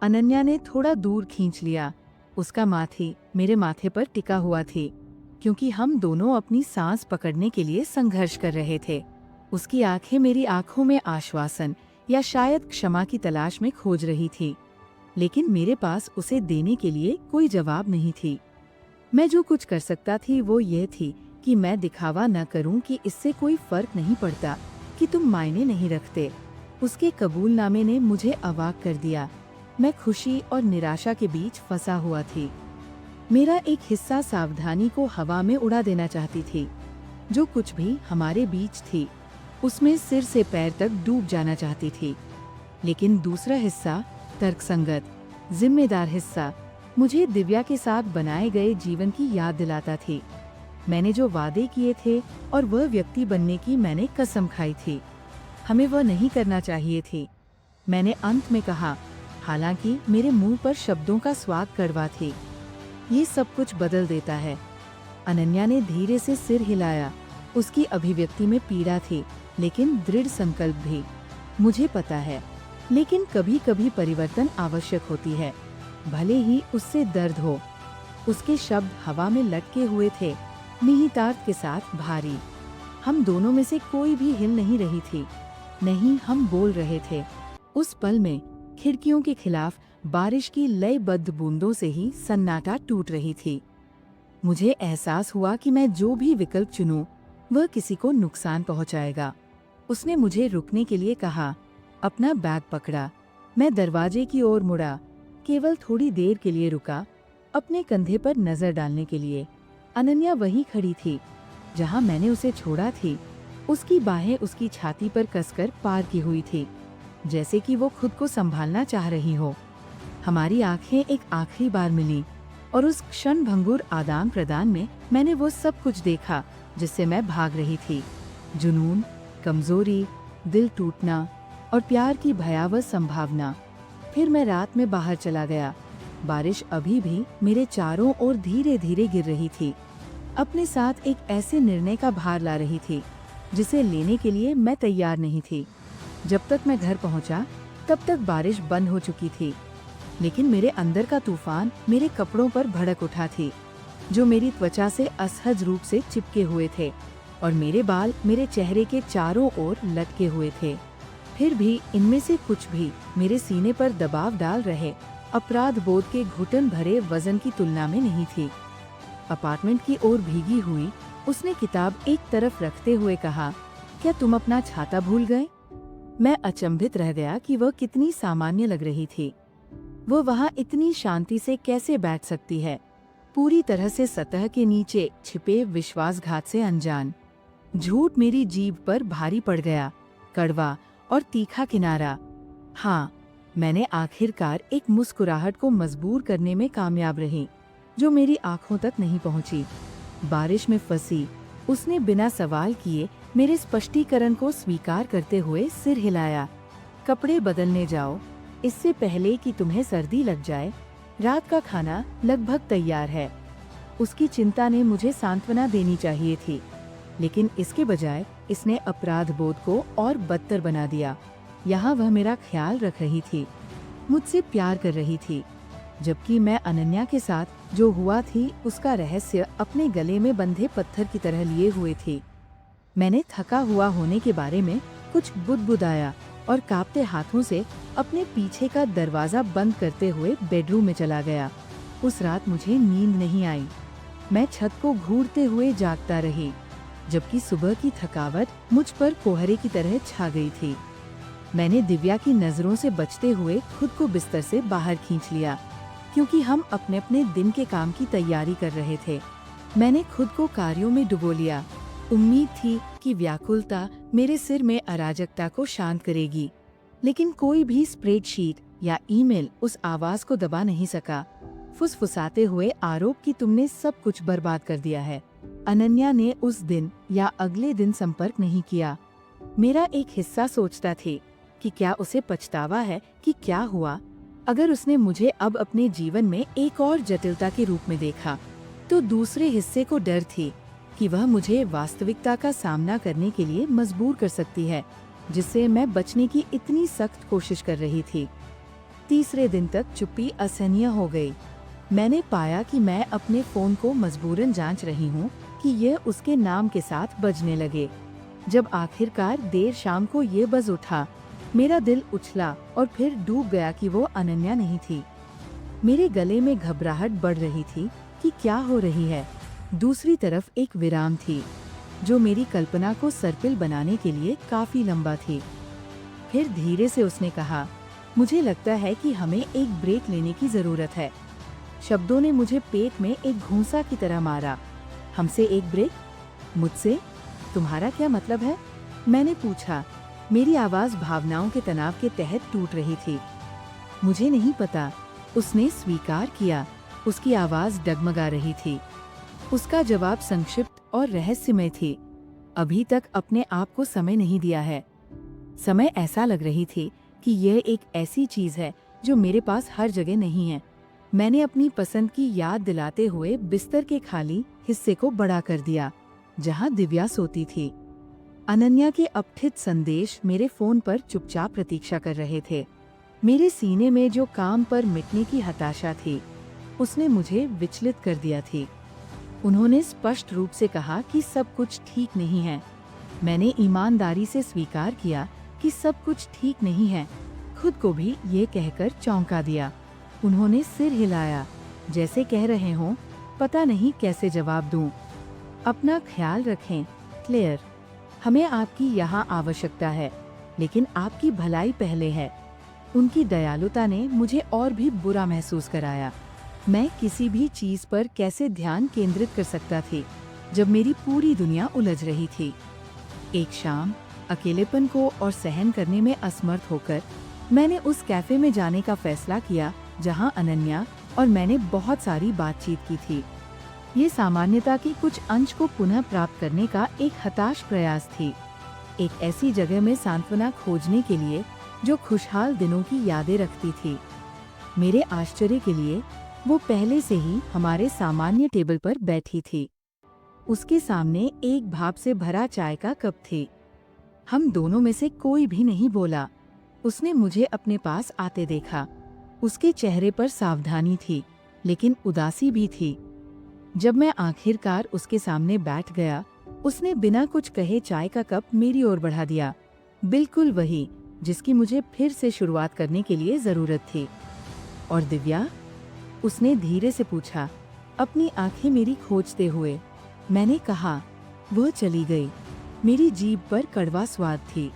अनन्या ने थोड़ा दूर खींच लिया। उसका माथे मेरे माथे पर टिका हुआ थी, क्योंकि हम दोनों अपनी सांस पकड़ने के लिए संघर्ष कर रहे थे। उसकी आंखें मेरी आंखों में आश्वासन या शायद क्षमा की तलाश में खोज रही थी, लेकिन मेरे पास उसे देने के लिए कोई जवाब नहीं थी। मैं जो कुछ कर सकता थी वो ये थी कि मैं दिखावा न करूं कि इससे कोई फर्क नहीं पड़ता, कि तुम मायने नहीं रखते। उसके कबूलनामे ने मुझे अवाक कर दिया। मैं खुशी और निराशा के बीच फंसा हुआ थी। मेरा एक हिस्सा सावधानी को हवा में उड़ा देना चाहती थी। जो कुछ भी हमारे बीच थी उसमें सिर से पैर तक डूब जाना चाहती थी। लेकिन दूसरा हिस्सा, तर्कसंगत, जिम्मेदार हिस्सा, मुझे दिव्या के साथ बनाए गए जीवन की याद दिलाता थी। मैंने जो वादे किए थे और वह व्यक्ति बनने की मैंने कसम खाई थी, हमें वह नहीं करना चाहिए थी। मैंने अंत में कहा, हालांकि मेरे मुंह पर शब्दों का स्वाद कड़वा थी। ये सब कुछ बदल देता है। अनन्या ने धीरे से सिर हिलाया। उसकी अभिव्यक्ति में पीड़ा थी, लेकिन दृढ़ संकल्प भी। मुझे पता है, लेकिन कभी कभी परिवर्तन आवश्यक होती है, भले ही उससे दर्द हो। उसके शब्द हवा में लटके हुए थे, निहितार्थ के साथ भारी। हम दोनों में से कोई भी हिल नहीं रही थी। नहीं, हम बोल रहे थे। उस पल में खिड़कियों के खिलाफ बारिश की लयबद्ध बूंदों से ही सन्नाटा टूट रही थी। मुझे एहसास हुआ कि मैं जो भी विकल्प चुनूं, वह किसी को नुकसान पहुंचाएगा। उसने मुझे रुकने के लिए कहा, अपना बैग पकड़ा। मैं दरवाजे की ओर मुड़ा, केवल थोड़ी देर के लिए रुका, अपने कंधे पर नजर डालने के लिए। अनन्या वहीं खड़ी थी, जहां मैंने उसे छोड़ा थी। उसकी बाहें उसकी छाती पर कसकर पार की हुई थी, जैसे कि वो खुद को संभालना चाह रही हो। हमारी आंखें एक आखिरी बार मिली, और उस क्षण भंगुर आदान प्रदान में मैंने वो सब कुछ देखा जिससे मैं भाग रही थी। जुनून, कमजोरी, दिल टूटना और प्यार की भयावह संभावना। फिर मैं रात में बाहर चला गया। बारिश अभी भी मेरे चारों ओर धीरे धीरे गिर रही थी, अपने साथ एक ऐसे निर्णय का भार ला रही थी जिसे लेने के लिए मैं तैयार नहीं थी। जब तक मैं घर पहुंचा, तब तक बारिश बंद हो चुकी थी, लेकिन मेरे अंदर का तूफान मेरे कपड़ों पर भड़क उठा थी, जो मेरी त्वचा से असहज रूप से चिपके हुए थे, और मेरे बाल मेरे चेहरे के चारों ओर लटके हुए थे। फिर भी इनमें से कुछ भी मेरे सीने पर दबाव डाल रहे अपराध बोध के घुटन भरे वजन की तुलना में नहीं थी। अपार्टमेंट की ओर भीगी हुई उसने किताब एक तरफ रखते हुए कहा, क्या तुम अपना छाता भूल गए? मैं अचंभित रह गया कि वह कितनी सामान्य लग रही थी। वो वहाँ इतनी शांति से कैसे बैठ सकती है, पूरी तरह से सतह के नीचे छिपे विश्वासघात से अनजान। झूठ मेरी जीभ पर भारी पड़ गया, कड़वा और तीखा किनारा। हाँ, मैंने आखिरकार एक मुस्कुराहट को मजबूर करने में कामयाब रही, जो मेरी आंखों तक नहीं पहुंची। बारिश में फंसी उसने बिना सवाल किए मेरे स्पष्टीकरण को स्वीकार करते हुए सिर हिलाया। कपड़े बदलने जाओ, इससे पहले कि तुम्हें सर्दी लग जाए। रात का खाना लगभग तैयार है। उसकी चिंता ने मुझे सांत्वना देनी चाहिए थी, लेकिन इसके बजाय इसने अपराध बोध को और बदतर बना दिया। यहाँ वह मेरा ख्याल रख रही थी, मुझसे प्यार कर रही थी, जबकि मैं अनन्या के साथ जो हुआ थी उसका रहस्य अपने गले में बंधे पत्थर की तरह लिए हुए थी। मैंने थका हुआ होने के बारे में कुछ बुदबुदाया और कांपते हाथों से अपने पीछे का दरवाजा बंद करते हुए बेडरूम में चला गया। उस रात मुझे नींद नहीं आई। मैं छत को घूरते हुए जागता रही, जबकि सुबह की थकावट मुझ पर कोहरे की तरह छा गई थी। मैंने दिव्या की नजरों से बचते हुए खुद को बिस्तर से बाहर खींच लिया, क्योंकि हम अपने अपने दिन के काम की तैयारी कर रहे थे। मैंने खुद को कार्यों में डुबो लिया। उम्मीद थी कि व्याकुलता मेरे सिर में अराजकता को शांत करेगी, लेकिन कोई भी स्प्रेडशीट या ईमेल उस आवाज को दबा नहीं सका। फुसफुसाते हुए आरोप कि तुमने सब कुछ बर्बाद कर दिया है। अनन्या ने उस दिन या अगले दिन संपर्क नहीं किया। मेरा एक हिस्सा सोचता थी कि क्या उसे पछतावा है कि क्या हुआ। अगर उसने मुझे अब अपने जीवन में एक और जटिलता के रूप में देखा, तो दूसरे हिस्से को डर थी कि वह मुझे वास्तविकता का सामना करने के लिए मजबूर कर सकती है, जिससे मैं बचने की इतनी सख्त कोशिश कर रही थी। तीसरे दिन तक चुप्पी असहनीय हो गई। मैंने पाया कि मैं अपने फोन को मजबूरन जांच रही हूँ कि यह उसके नाम के साथ बजने लगे। जब आखिरकार देर शाम को ये बज उठा, मेरा दिल उछला और फिर डूब गया कि वो अनन्या नहीं थी। मेरे गले में घबराहट बढ़ रही थी कि क्या हो रही है। दूसरी तरफ एक विराम थी जो मेरी कल्पना को सर्पिल बनाने के लिए काफी लंबा थी। फिर धीरे से उसने कहा, मुझे लगता है कि हमें एक ब्रेक लेने की जरूरत है। शब्दों ने मुझे पेट में एक घूंसा की तरह मारा। हमसे एक ब्रेक? मुझसे? तुम्हारा क्या मतलब है? मैंने पूछा। मेरी आवाज भावनाओं के तनाव के तहत टूट रही थी। मुझे नहीं पता, उसने स्वीकार किया। उसकी आवाज डगमगा रही थी। उसका जवाब संक्षिप्त और रहस्यमय थी। अभी तक अपने आप को समय नहीं दिया है। समय ऐसा लग रही थी कि यह एक ऐसी चीज है जो मेरे पास हर जगह नहीं है। मैंने अपनी पसंद की याद दिलाते हुए बिस्तर के खाली हिस्से को बड़ा कर दिया जहां दिव्या सोती थी। अनन्या के अपठित संदेश मेरे फोन पर चुपचाप प्रतीक्षा कर रहे थे। मेरे सीने में जो काम पर मिटने की हताशा थी, उसने मुझे विचलित कर दिया थी। उन्होंने स्पष्ट रूप से कहा कि सब कुछ ठीक नहीं है। मैंने ईमानदारी से स्वीकार किया कि सब कुछ ठीक नहीं है, खुद को भी ये कहकर चौंका दिया। उन्होंने सिर हिलाया, जैसे कह रहे हों, पता नहीं कैसे जवाब दूं। अपना ख्याल रखें, क्लेयर। हमें आपकी यहाँ आवश्यकता है, लेकिन आपकी भलाई पहले है। उनकी दयालुता ने मुझे और भी बुरा महसूस कराया। मैं किसी भी चीज पर कैसे ध्यान केंद्रित कर सकता थी जब मेरी पूरी दुनिया उलझ रही थी। एक शाम अकेलेपन को और सहन करने में असमर्थ होकर मैंने उस कैफे में जाने का फैसला किया जहां अनन्या और मैंने बहुत सारी बातचीत की थी। ये सामान्यता की कुछ अंश को पुनः प्राप्त करने का एक हताश प्रयास थी। एक ऐसी जगह में सांत्वना खोजने के लिए जो खुशहाल दिनों की यादें रखती थी। मेरे आश्चर्य के लिए वो पहले से ही हमारे सामान्य टेबल पर बैठी थी। उसके सामने एक भाप से भरा चाय का कप थी। हम दोनों में से कोई भी नहीं बोला। उसने मुझे अपने पास आते देखा। उसके चेहरे पर सावधानी थी, लेकिन उदासी भी थी। जब मैं आखिरकार उसके सामने बैठ गया, उसने बिना कुछ कहे चाय का कप मेरी ओर बढ़ा दिया, बिल्कुल वही जिसकी मुझे फिर से शुरुआत करने के लिए जरूरत थी। और दिव्या? उसने धीरे से पूछा, अपनी आंखें मेरी खोजते हुए। मैंने कहा, वह चली गई। मेरी जीभ पर कड़वा स्वाद थी।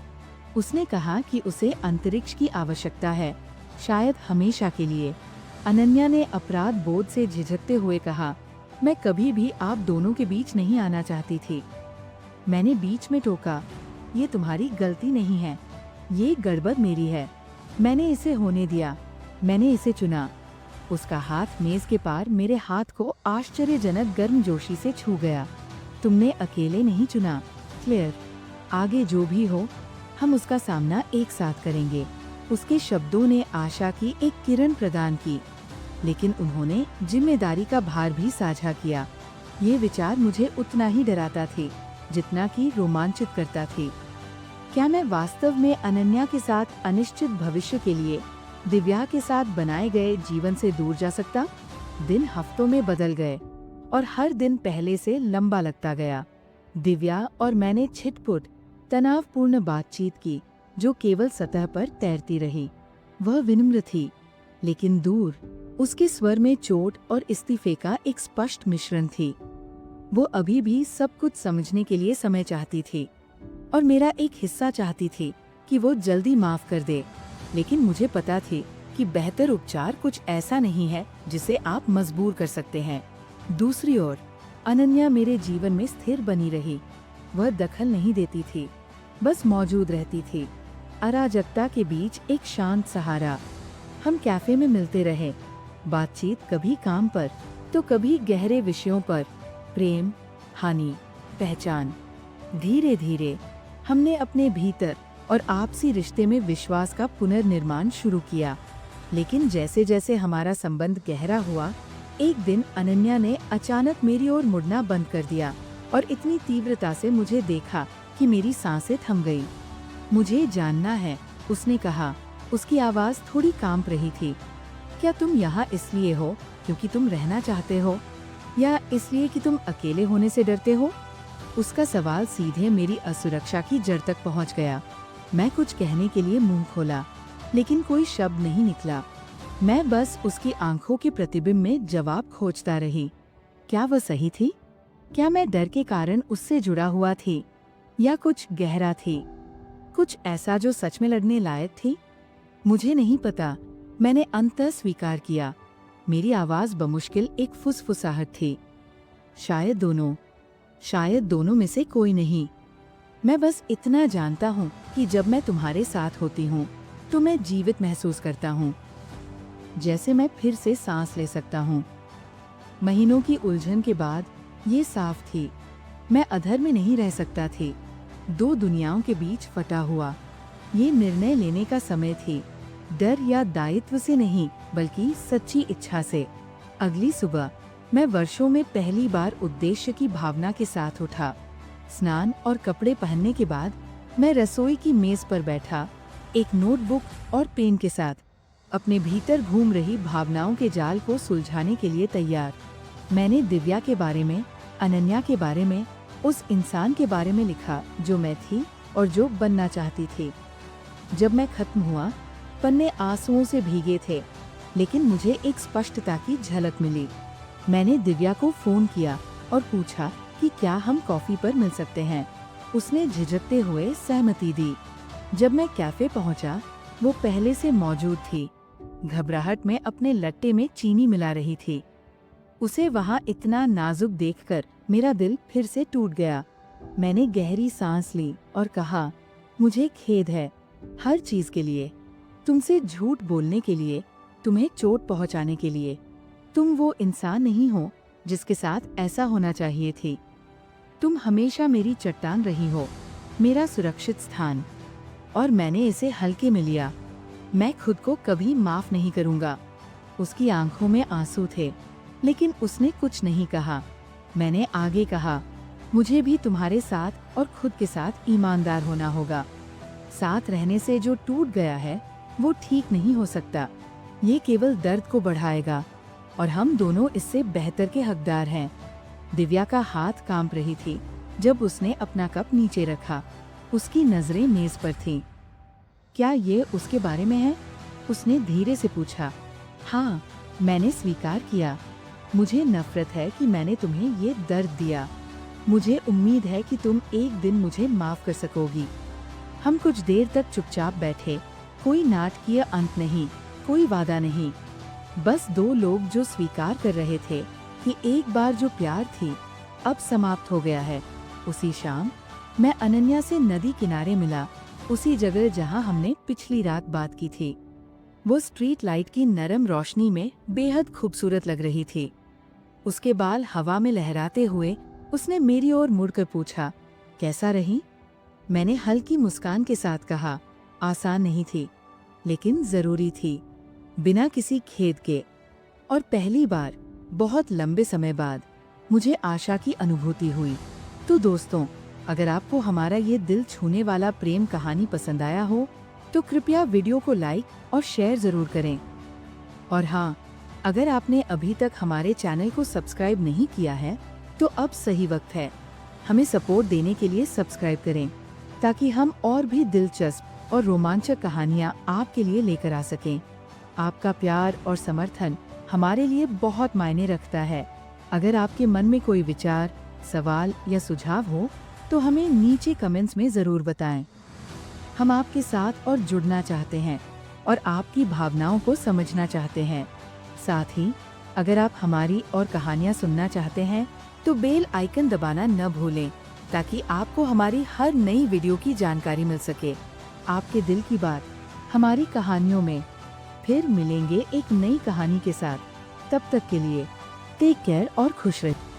उसने कहा कि उसे अंतरिक्ष की आवश्यकता है, शायद हमेशा के लिए। अनन्या ने अपराध बोध से झिझकते हुए कहा, मैं कभी भी आप दोनों के बीच नहीं आना चाहती थी। मैंने बीच में टोका, ये तुम्हारी गलती नहीं है, ये गड़बड़ मेरी है। मैंने इसे होने दिया, मैंने इसे चुना। उसका हाथ मेज के पार मेरे हाथ को आश्चर्यजनक गर्मजोशी से छू गया। तुमने अकेले नहीं चुना, क्लेयर। आगे जो भी हो, हम उसका सामना एक साथ करेंगे। उसके शब्दों ने आशा की एक किरण प्रदान की, लेकिन उन्होंने जिम्मेदारी का भार भी साझा किया। ये विचार मुझे उतना ही डराता थी जितना कि रोमांचित करता थी। क्या मैं वास्तव में अनन्या के साथ अनिश्चित भविष्य के लिए दिव्या के साथ बनाए गए जीवन से दूर जा सकता? दिन हफ्तों में बदल गए और हर दिन पहले से लंबा लगता गया। दिव्या और मैंने छिटपुट तनावपूर्ण बातचीत की जो केवल सतह पर तैरती रही। वह विनम्र थी, लेकिन दूर। उसके स्वर में चोट और इस्तीफे का एक स्पष्ट मिश्रण थी। वो अभी भी सब कुछ समझने के लिए समय चाहती थी और मेरा एक हिस्सा चाहती थी कि वो जल्दी माफ कर दे। लेकिन मुझे पता थी कि बेहतर उपचार कुछ ऐसा नहीं है जिसे आप मजबूर कर सकते हैं। दूसरी ओर अनन्या मेरे जीवन में स्थिर बनी रही। वह दखल नहीं देती थी, बस मौजूद रहती थी, अराजकता के बीच एक शांत सहारा। हम कैफे में मिलते रहे, बातचीत कभी काम पर तो कभी गहरे विषयों पर, प्रेम, हानि, पहचान। धीरे धीरे हमने अपने भीतर और आपसी रिश्ते में विश्वास का पुनर्निर्माण शुरू किया। लेकिन जैसे जैसे हमारा संबंध गहरा हुआ, एक दिन अनन्या ने अचानक मेरी ओर मुड़ना बंद कर दिया और इतनी तीव्रता से मुझे देखा कि मेरी सांसें थम गई। मुझे जानना है, उसने कहा, उसकी आवाज़ थोड़ी कांप रही थी। क्या तुम यहाँ इसलिए हो क्योंकि तुम रहना चाहते हो, या इसलिए कि तुम अकेले होने से डरते हो? उसका सवाल सीधे मेरी असुरक्षा की जड़ तक पहुँच गया। मैं कुछ कहने के लिए मुंह खोला, लेकिन कोई शब्द नहीं निकला। मैं बस उसकी आंखों के प्रतिबिंब में जवाब खोजता रही। क्या वह सही थी? क्या मैं डर के कारण उससे जुड़ा हुआ थी, या कुछ गहरा थी, कुछ ऐसा जो सच में लड़ने लायक थी? मुझे नहीं पता। मैंने अंततः स्वीकार किया। मेरी आवाज बमुश्किल एक फुसफुसाहट थी। शायद दोनों में से कोई नहीं। मैं बस इतना जानता हूँ कि जब मैं तुम्हारे साथ होती हूँ तो मैं जीवित महसूस करता हूँ, जैसे मैं फिर से सांस ले सकता हूँ। महीनों की उलझन के बाद ये साफ थी, मैं अधर में नहीं रह सकता थी। दो दुनियाओं के बीच फटा हुआ ये निर्णय लेने का समय थी, डर या दायित्व से नहीं, बल्कि सच्ची इच्छा से। अगली सुबह मैं वर्षों में पहली बार उद्देश्य की भावना के साथ उठा। स्नान और कपड़े पहनने के बाद मैं रसोई की मेज पर बैठा, एक नोटबुक और पेन के साथ, अपने भीतर घूम रही भावनाओं के जाल को सुलझाने के लिए तैयार। मैंने दिव्या के बारे में, अनन्या के बारे में, उस इंसान के बारे में लिखा जो मैं थी और जो बनना चाहती थी। जब मैं खत्म हुआ, पन्ने आंसुओं से भीगे थे, लेकिन मुझे एक स्पष्टता की झलक मिली। मैंने दिव्या को फोन किया और पूछा कि क्या हम कॉफी पर मिल सकते हैं। उसने झिझकते हुए सहमति दी। जब मैं कैफे पहुंचा, वो पहले से मौजूद थी, घबराहट में अपने लट्टे में चीनी मिला रही थी। उसे वहां इतना नाजुक देखकर मेरा दिल फिर से टूट गया। मैंने गहरी सांस ली और कहा, मुझे खेद है हर चीज के लिए, तुमसे झूठ बोलने के लिए, तुम्हें चोट पहुंचाने के लिए। तुम वो इंसान नहीं हो जिसके साथ ऐसा होना चाहिए थी। तुम हमेशा मेरी चट्टान रही हो, मेरा सुरक्षित स्थान, और मैंने इसे हल्के में लिया। मैं खुद को कभी माफ नहीं करूंगा। उसकी आंखों में आंसू थे, लेकिन उसने कुछ नहीं कहा। मैंने आगे कहा, मुझे भी तुम्हारे साथ और खुद के साथ ईमानदार होना होगा। साथ रहने से जो टूट गया है वो ठीक नहीं हो सकता। ये केवल दर्द को बढ़ाएगा, और हम दोनों इससे बेहतर के हकदार हैं। दिव्या का हाथ कांप रही थी जब उसने अपना कप नीचे रखा। उसकी नजरें मेज पर थीं। क्या ये उसके बारे में है? उसने धीरे से पूछा। हाँ, मैंने स्वीकार किया। मुझे नफरत है कि मैंने तुम्हें ये दर्द दिया। मुझे उम्मीद है कि तुम एक दिन मुझे माफ कर सकोगी। हम कुछ देर तक चुपचाप बैठे, कोई नाटकीय अंत नहीं, कोई वादा नहीं, बस दो लोग जो स्वीकार कर रहे थे कि एक बार जो प्यार थी अब समाप्त हो गया है। उसी शाम मैं अनन्या से नदी किनारे मिला, उसी जगह जहां हमने पिछली रात बात की थी। वो स्ट्रीट लाइट की नरम रोशनी में बेहद खूबसूरत लग रही थी। उसके बाल हवा में लहराते हुए उसने मेरी ओर मुड़कर पूछा, कैसा रही? मैंने हल्की मुस्कान के साथ कहा, आसान नहीं थी, लेकिन जरूरी थी, बिना किसी खेद के। और पहली बार बहुत लंबे समय बाद मुझे आशा की अनुभूति हुई। तो दोस्तों, अगर आपको हमारा ये दिल छूने वाला प्रेम कहानी पसंद आया हो तो कृपया वीडियो को लाइक और शेयर जरूर करें। और हाँ, अगर आपने अभी तक हमारे चैनल को सब्सक्राइब नहीं किया है तो अब सही वक्त है। हमें सपोर्ट देने के लिए सब्सक्राइब करें, ताकि हम और भी दिलचस्प और रोमांचक कहानियाँ आपके लिए लेकर आ सकें। आपका प्यार और समर्थन हमारे लिए बहुत मायने रखता है। अगर आपके मन में कोई विचार, सवाल या सुझाव हो तो हमें नीचे कमेंट्स में ज़रूर बताएं। हम आपके साथ और जुड़ना चाहते हैं और आपकी भावनाओं को समझना चाहते हैं। साथ ही अगर आप हमारी और कहानियाँ सुनना चाहते हैं तो बेल आइकन दबाना न भूलें, ताकि आपको हमारी हर नई वीडियो की जानकारी मिल सके। आपके दिल की बात हमारी कहानियों में। फिर मिलेंगे एक नई कहानी के साथ। तब तक के लिए टेक केयर और खुश रहिए।